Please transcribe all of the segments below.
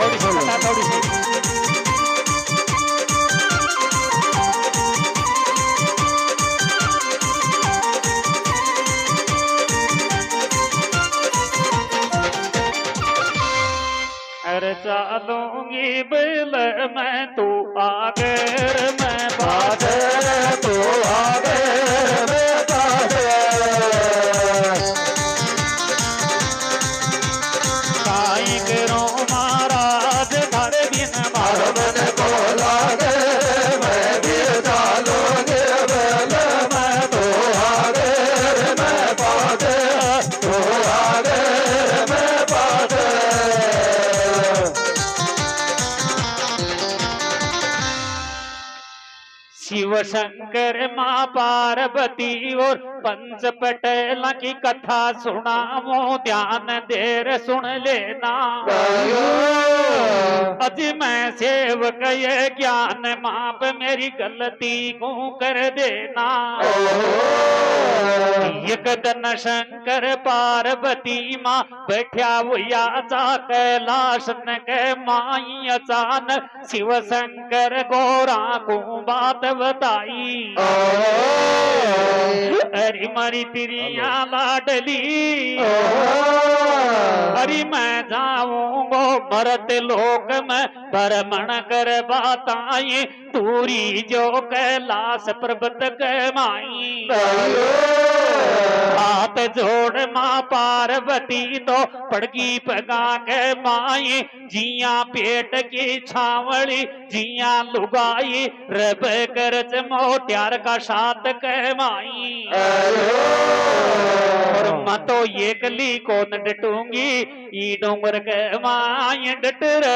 थोड़ी सी कथा थोड़ी सी अरे चालूंगी बिल मैं तू आगर मैं बादर तू आगर मैं बादर काई करो महाराज घर बिन मारो मन को लागे मैं भी चालूंगी बिल मैं तू आगर मैं बादर तू आगर मैं बादर शिव शंकर माँ पार्वती और पंच पटेल की कथा सुनावो ध्यान देर सुन लेना अज मैं सेवक ये ज्ञान माप मेरी गलती को कर देना एक दिन शंकर पार्वती माँ बैठा हुआ जा कैलाश न के माई अचानक शिव शंकर गोरा को बात बताई अरे मारी तिरिया लाडली अरे मैं जाऊंगो भरत लोक में भ्रमण कर बताई दूरी जो कैलाश पर्वत के माई हाथ जोड़ माँ पार्वती तो पड़गी पगा के माई जिया पेट की छावड़ी जिया लुगाई रब कर मोत्यार का साथ के माई और मैं तो ये कली कौन डटूंगी ई डोंगर के माई डटर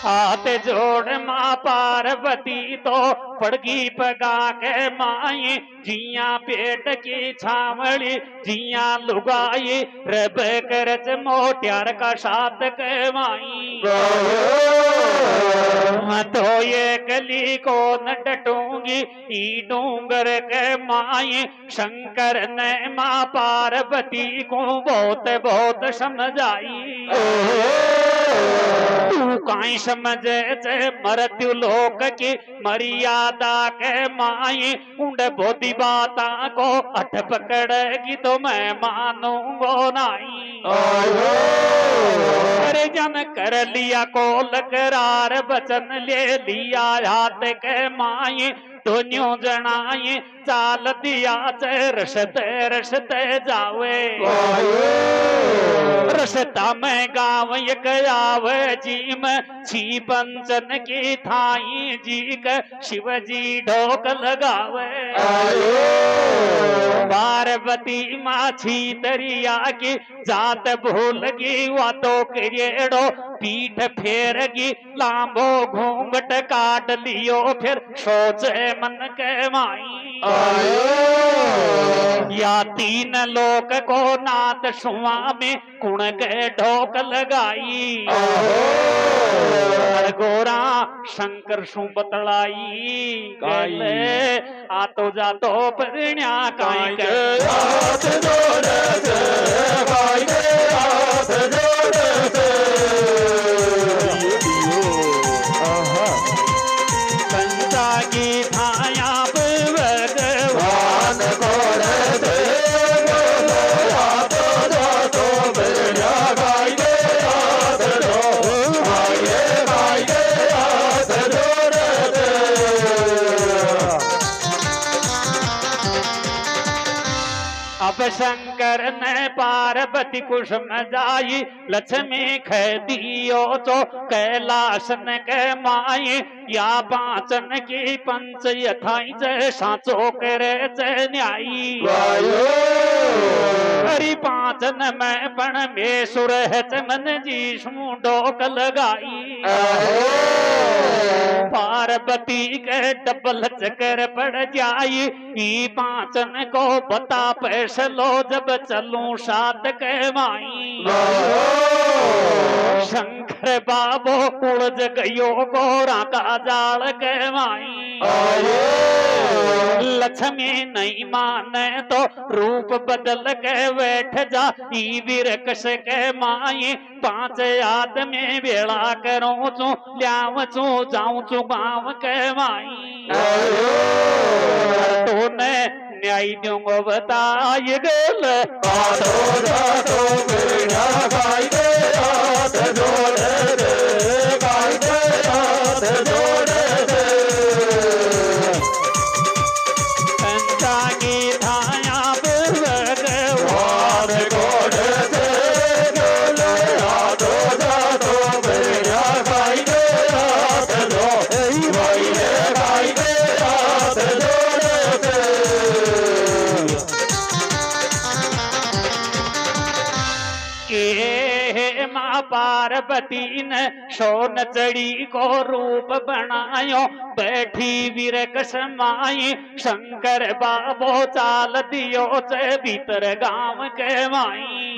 हाथ जोड़ माँ पार्वती तो पड़गी पगा के माई जिया पेट की छावड़ी जिया लुगाई रब करच मोत्यार का साथ के माई मैं तो ये गली को न डटूंगी ई डूंगर के माई शंकर ने माँ पार्वती को बहुत बहुत समझाई तू काई समझे मृत्यु लोक की मर्यादा के माई उंड बोधी बाता को अठ पकड़ेगी तो मैं मानूंगो नहीं अरे जन कर लिया कोल करार वचन ले लिया हाथ के माई दोनों जनाई चाल दिया रसते रसते जावे रसता में गाँव एक आवे जी में छी पंचन की थाई जी के शिव जी ढोक लगावे पार्वती माछी दरिया की जात भूल गी वातो करेड़ो पीठ फेरगी लांबो घूंघट काट लियो फिर सोचे मन के माई या तीन लोक को नाथ सुआ में कुण के ढोक लगाई गोरा शंकर सु बतलाई गले आ तो जा तो परिण्या काई के हाथ जोड़ से भाई हाथ जोड़ से कंचा की थाया भगवान अब शंकर ने पार्वती को समझाई लक्ष्मी खेदियो तो कैलाश न के माई या पाचन की पंच यथाई जय साचो करे जय न्यायी हरि पाचन में पण में सुर है चमन जी डोक लगाई पार्वती के डबल चक्कर पड़ जाई ई पाचन को बता पैसलो जब चलूं साथ के माई शंकर बाबो उलझ गयो गोरा का जाल के माई लक्ष्मी नहीं माने तो रूप बदल के बैठ जा ई विरकस के माई पांच आदमी बेड़ा करूं चू ल्याव चू जाऊं चू गाँव के माई तूने न्याय दूंगो बताई गल पार्वती ने सोन चढ़ी को रूप बनायो बैठी विरकस माई शंकर बाबो चाल दियो से भीतर गांव के माई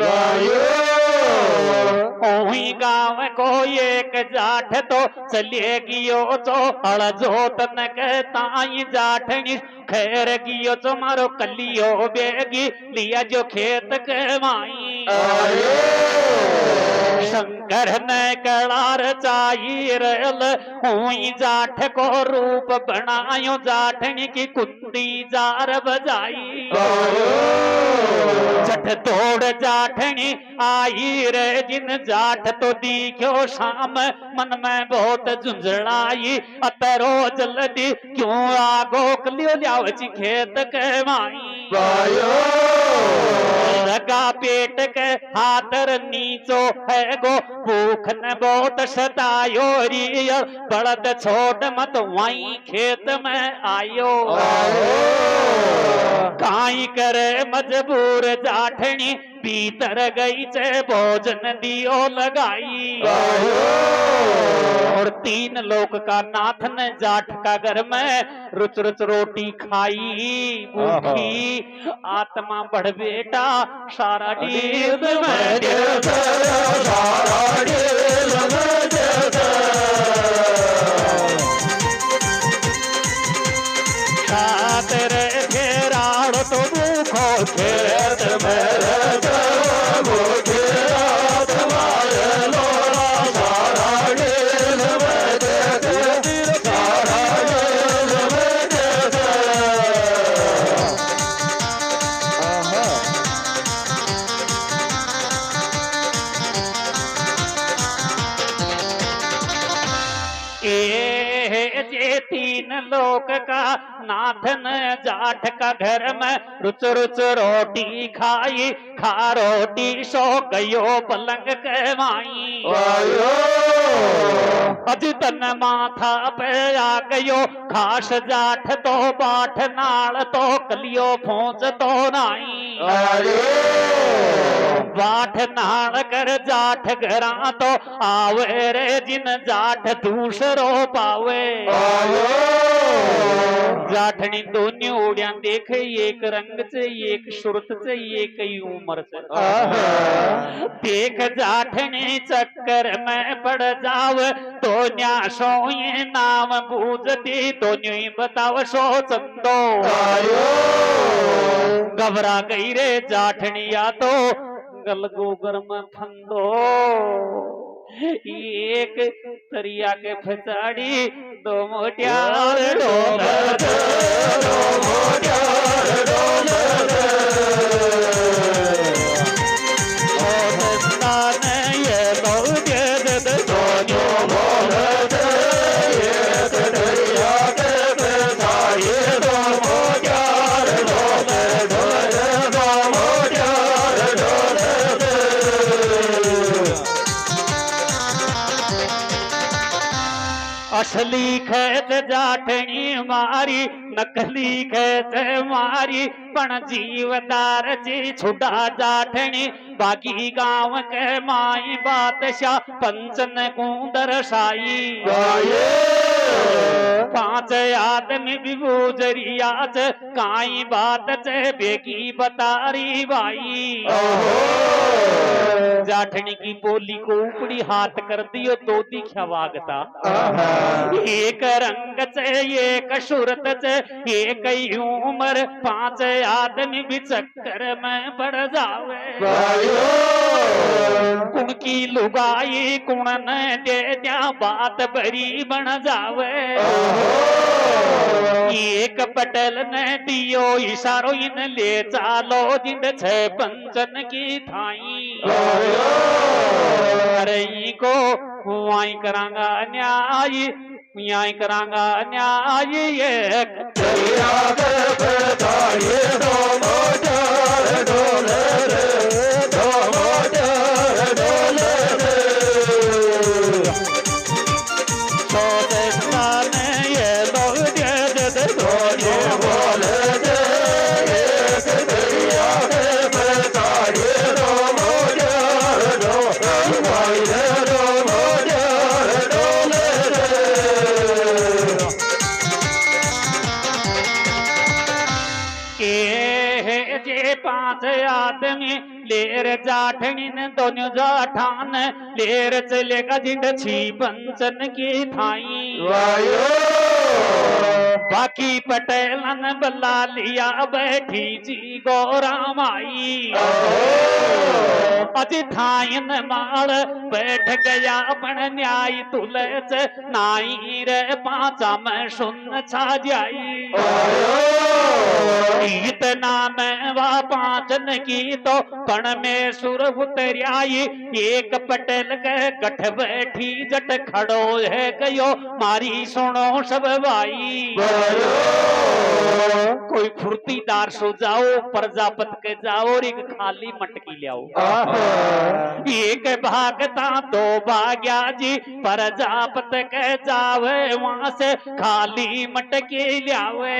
ओही गांव को एक जाठ तो चले गियो तो हलजो तन के ताई जाठनी खैर गियो तो मारो कलियो बेगी लिया जो खेत के माई शंकर ने कलार चाहिए रल हुई जाठ को रूप बनायो जाठनी की कुंडी जार बजाई जठ दौड़ जाठनी आई रे जिन जाठ तो दिखो शाम मन में बहुत झुंझलाई अतरो जल्दी क्यों आगो कलियो लियावची खेत के माई लगा पेट के हाथर नीचो है गो भूख न बहुत सतायो रियल बड़द छोड़ मत वहीं खेत में आयो काई करे मजबूर जाठनी भीतर गई से भोजन दियो लगाई और तीन लोक का नाथ ने जाठ का घर में रुच रुच रोटी खाई भूखी आत्मा बढ़ बेटा सारा डील में खातर घेराड़ तो भूखो खेत में तीन लोक का नाथन जाठ का घर में रुच रुच रोटी खाई खा रोटी सो गयो पलंग के माई अज तन माथा पे आ गयो खास जाठ तो बाट नाल तो कलियो फोंच तो नाई बाट नाल कर जाठ घरा तो आवे रे जिन जाठ दूसरो पावे जाठनी दोन्ही ओढ्या देख एक रंग से एक सुरत से एक ही उम्र से देख जाठनी चक्कर में पड़ जाव तो न्यासो ये नाम बूझती तो न्यू बताव सो चंदो घबरा गई रे जाठनिया तो गलगो गर्म फंदो एक तरिया के फचाड़ी दो मोटियार असली खेत जाठनी मारी नकली खेच मारी पण जीवदार जी छुड़ा जाठनी बाकी गांव के माई बादशाह पंचन को दर्शाई पांच आदमी भी गुजरियाच काई बात चे बेकी बतारी बाई जाठनी की बोली को ऊपरी हाथ कर दियो तो दिखा वागता एक रंग चे एक सूरत चे एक ही उम्र पांच आदमी भी चक्कर में पड़ जावे कुण की लुगाई कुण न दे दिया बात बरी बन जावे एक पटेल ने दियो इशारो इन ले चालो जिंद छे पंचन की थाई अरे को वाई करांगा न्याय याई करांगा न्याय एक पांच आदमी लेर जाठनी ने दोनों जाठान लेर चलेगा जिंद छी पंचन की थाई बाकी पटेलन बल्ला लिया बैठी जी गौरा माई अज थाइन माल बैठ गया अपन न्याय तुलच नाई रे पांचा में सुन छा जाई इतना में वा पांचन की तो पण में सुर उतरियाई एक पटेल के गठ बैठी जट खड़ो है गयो मारी सुनो सब भाई कोई फुर्तीदार सो जाओ प्रजापत के जाओ और एक खाली मटकी ले आओ एक भागता दो भाग्या जी प्रजापत के जावे वहां से खाली मटकी लियावे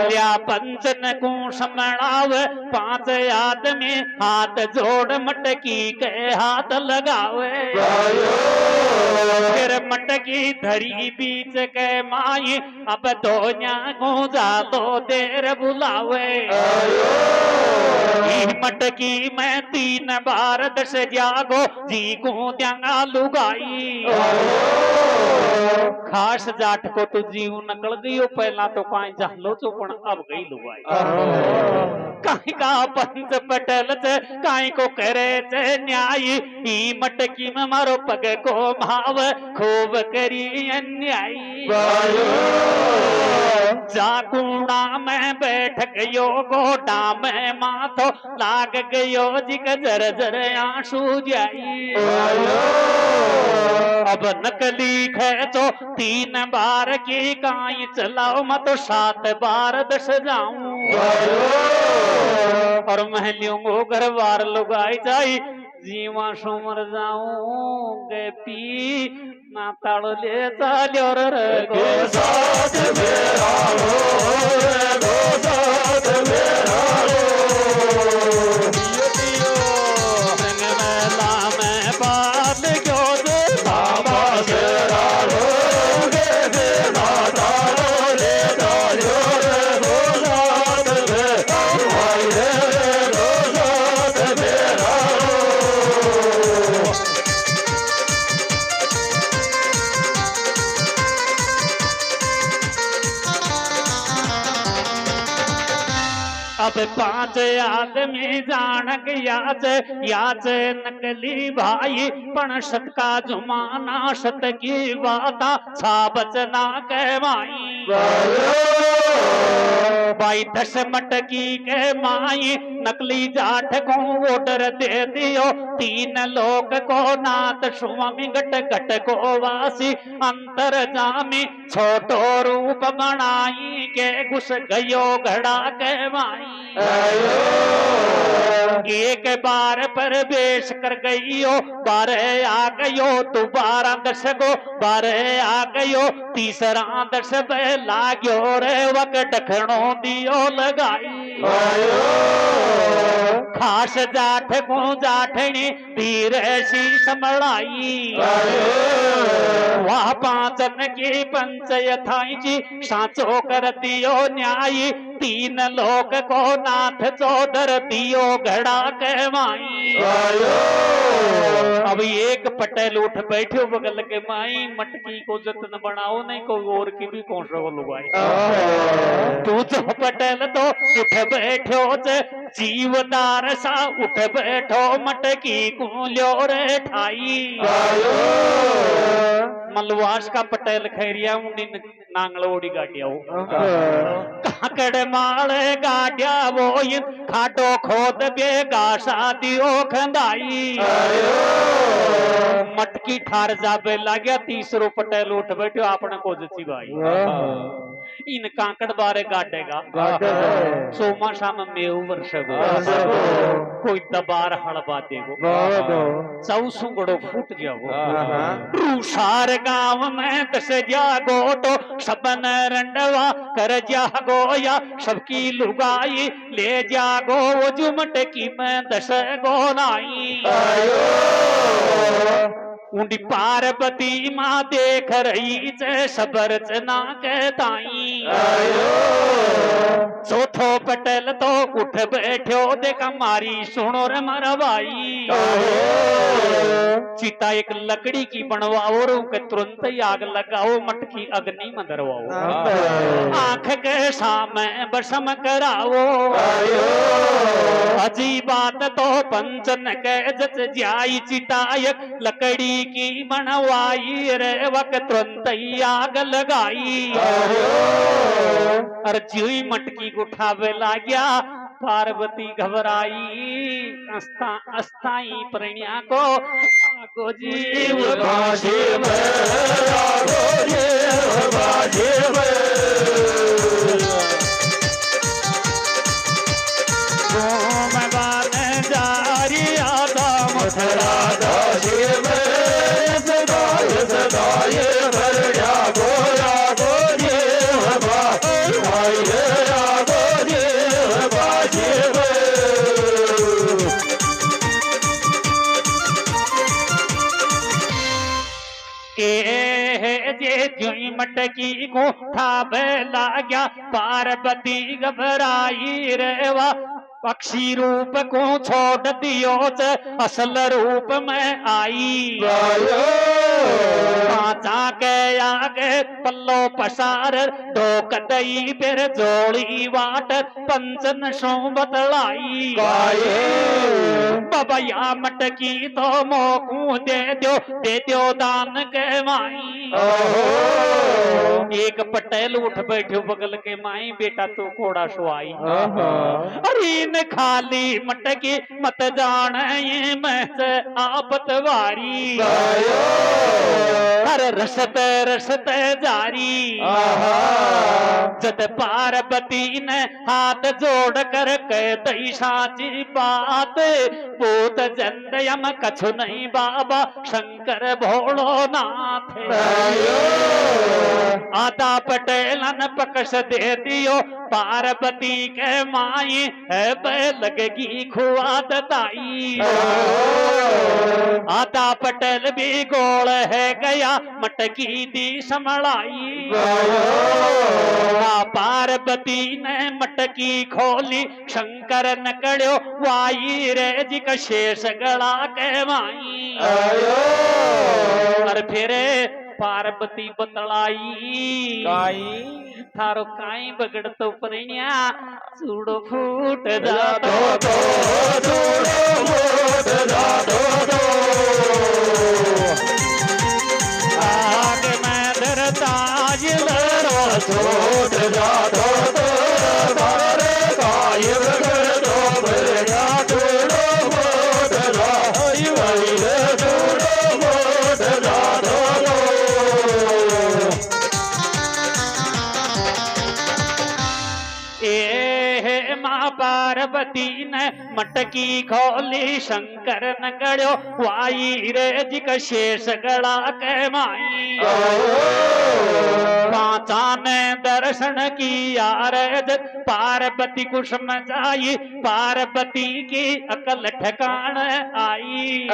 लिया पंचन को समणाव पांच आदमी हाथ जोड़ मटकी के हाथ लगावे फिर मटकी धरी बीच के माई अब दोनिया को जालो देर बुलावे मटकी में 3 बार दस जागो जी को त्यांगा लुगाई खास जाट को तो जीव नकल गयो पहला तो काई जालो चोपण अब गई लुगाई काई का पंच पटल चे काई को करे चे न्याय ई मटकी में मारो पग को भाव खूब करी अन्याय जागुणा में बैठ गयो गोडा में माथो लाग गयो जिक जर जर आंसू जाई अब नकली खेचो 3 बार की काई चलाओ मैं तो 7 बार दस जाऊं और महलियों को घर बार लुगाई जाई जीवा सुमर जाऊं गे पी ना ताड़ो ले चाल्यो रे साथ मेरा रो साथ मेरा रो रंग मेला में बात क्यों दे बाबा तेरा रो गे ना ताड़ो ले चाल्यो रे साथ मेरा रो साथ मेरा अब 5 आदमी जान याच याच नकली भाई पण सत का जुमाना सत की बाता छा बचना के माई भाई 10 मटकी के माई नकली जाठ को ऑर्डर दे दियो 3 लोग को नाथ स्वामी गट गट को वासी अंतर जामी छोटो रूप बनाई के घुस गयो घड़ा के माई एक बार प्रवेश कर गईयो बारे आ गयो दोबारा दर्शको बारे आ गयो तीसरा दर्श लाग्यो रे वक डखणो दियो लगाई खास जाठ को जाठनी धीरे शीश मड़ाई वाह पांचन की पंचायत जी साचो कर दियो न्याय तीन लोक को नाथ चौधर दियो घड़ा के माई अब एक पटेल उठ बैठो बगल के माई मटकी को जतन बनाओ नहीं को और की भी कौन सा लुगाई तू जो पटेल तो उठ बैठो जीवदार सा उठ बैठो मटकी को ल्यो रे ठाई मलवास का पटेल खैरिया मुंडी नांगलोड़ी गाड़िया काकड़ माले गाड़िया वो खाटो खोद बेगा शादियो खंदाई मटकी ठार जाबे लाग्या तीसरो पटेल उठ बैठो आपने को जची भाई इन काकड़ बारे गाड़ेगा सोमा शाम मेऊ वर्ष कोई दबार हड़बा देगो चौसू गड़ो फूट जाओ रूसार गांव में दस जागो तो सबन रंडवा कर जागो या सबकी लुगाई ले जागो वो जुमट की में दस गो नाई उंडी पार्वती माँ देख रही सबर चना कहताई चौथो पटेल तो उठ बैठो देखा मारी सुनो रे मारा भाई चिता एक लकड़ी की बनवाओ के तुरंत ही आग लगाओ मटकी अग्नि में धरवाओ आंख के सामने बसम कराओ अजी बात तो पंचन के जच जाई चिता एक लकड़ी की बनवाई रे वक तुरंत ही आग लगाई और जुई मटकी को उठावे लाग्या पार्वती घबराई अस्थाई प्रणिया को आगो जीव जारी आदा मथुरा मटकी को ठाबे लाग्या पार्वती घबराई रेवा पक्षी रूप को छोड़ दियो असल रूप में आई पाचा के आगे पल्लो पसार ढोक दई फिर जोड़ी वाट पंचन सो बतलाई बाबा या मटकी तो मोकू दे दो दान के माई एक पटेल उठ बैठो बगल के माई बेटा तू कोड़ा सुआई अरे न खाली मटकी मत जान ये महस आपत वारी हर रसते जारी जद पार्वती ने हाथ जोड़ कर कह दई साची बात पूत जंदयम कछु नहीं बाबा शंकर भोलो नाथ आदा पटेलन पकश दे दियो पार्वती के माई है लगेगी खुआ दताई आदा पटेल भी गोल है गया मटकी दी समलाई पार्वती ने मटकी खोली शंकर नकड़ो वाई रे जी का शेष गला के माई और फिर पार्वती बतलाई थारो काई बगड़ तो परिण्या चूड़ो फूट जातो आग में धरताज लड़ो छोट जातो मटकी खोली शंकर न गड़ो वाई रे जी का शेष गड़ा के माई पांचा ने दर्शन किया रे पार्वती कुश में जाई पार्वती की अकल ठिकान आई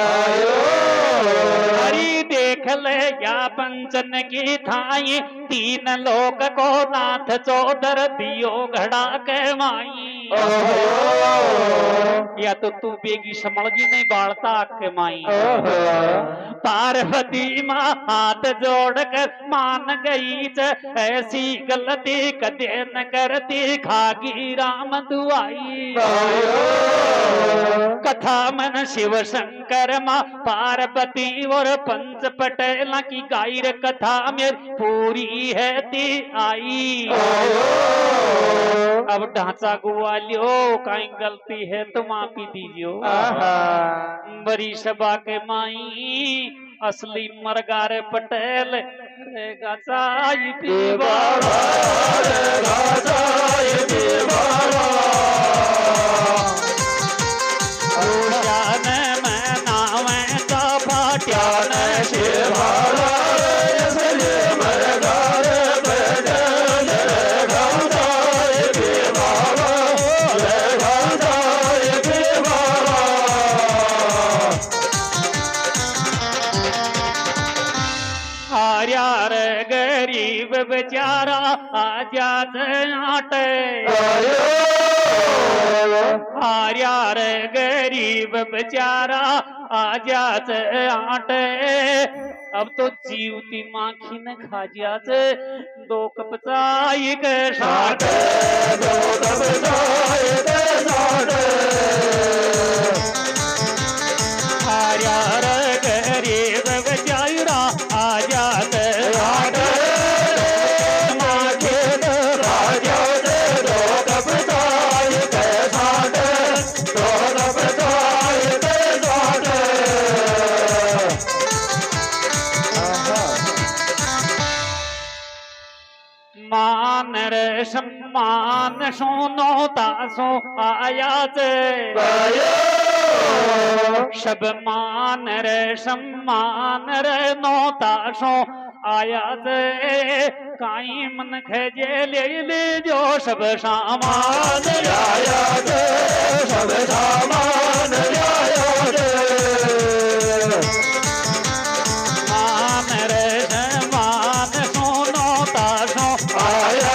हरी देख ले या पंचन की थाई तीन लोक को नाथ चौधर दियो घड़ा के माई या तो तू बेगी समझी नहीं बाढ़ता के माई पार्वती माँ हाथ जोड़कर मान गई ऐसी गलती कदे न करती खागी राम दुआई कथा मन शिव शंकर माँ पार्वती और पंच पटेल की गायर कथा में पूरी है ती आई अब ढांचा गुआ लियो कहीं गलती है तो माफी दीजियो बड़ी सभा के माई असली मरगार पटेल रेगा चाई पीवाड़ा गरीब बेचारा आजा आटे आर्या रे गरीब बेचारा आजा आटे अब तो जीवती माखी ने खा जा दो कप चाय के साथ दो कप चाय के साथ आर्या रे गरीब बेचारा आजा मान रे सम्मान सोनो तासो आया सब मान रे सम्मान रे नो तासो आया काई मन खेजे ले जो सब सामान आया सब सामान आया मान रे सम्मान सोनो तासो आया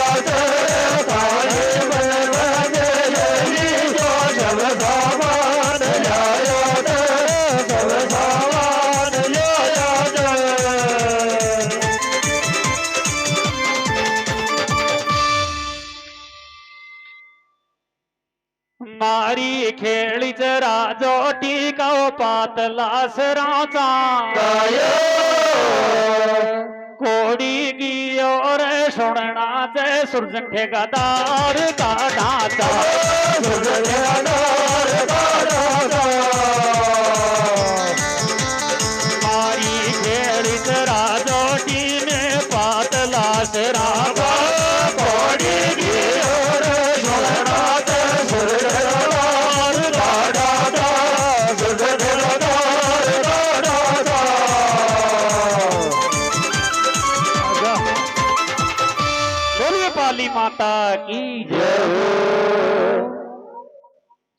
मारी खेली राजो टीका पातला सराचा कोड़ी की और सुनना से सुरजन ठेकेदार का ढांचा मारी खेली राजो टी में पातला सराचा कोड़ी की और सुनना काली माता की जय।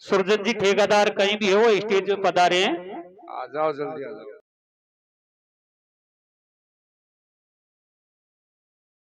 सुरजन जी ठेकेदार कहीं भी हो स्टेज पे पधारे हैं। आ जाओ जल्दी आ जाओ।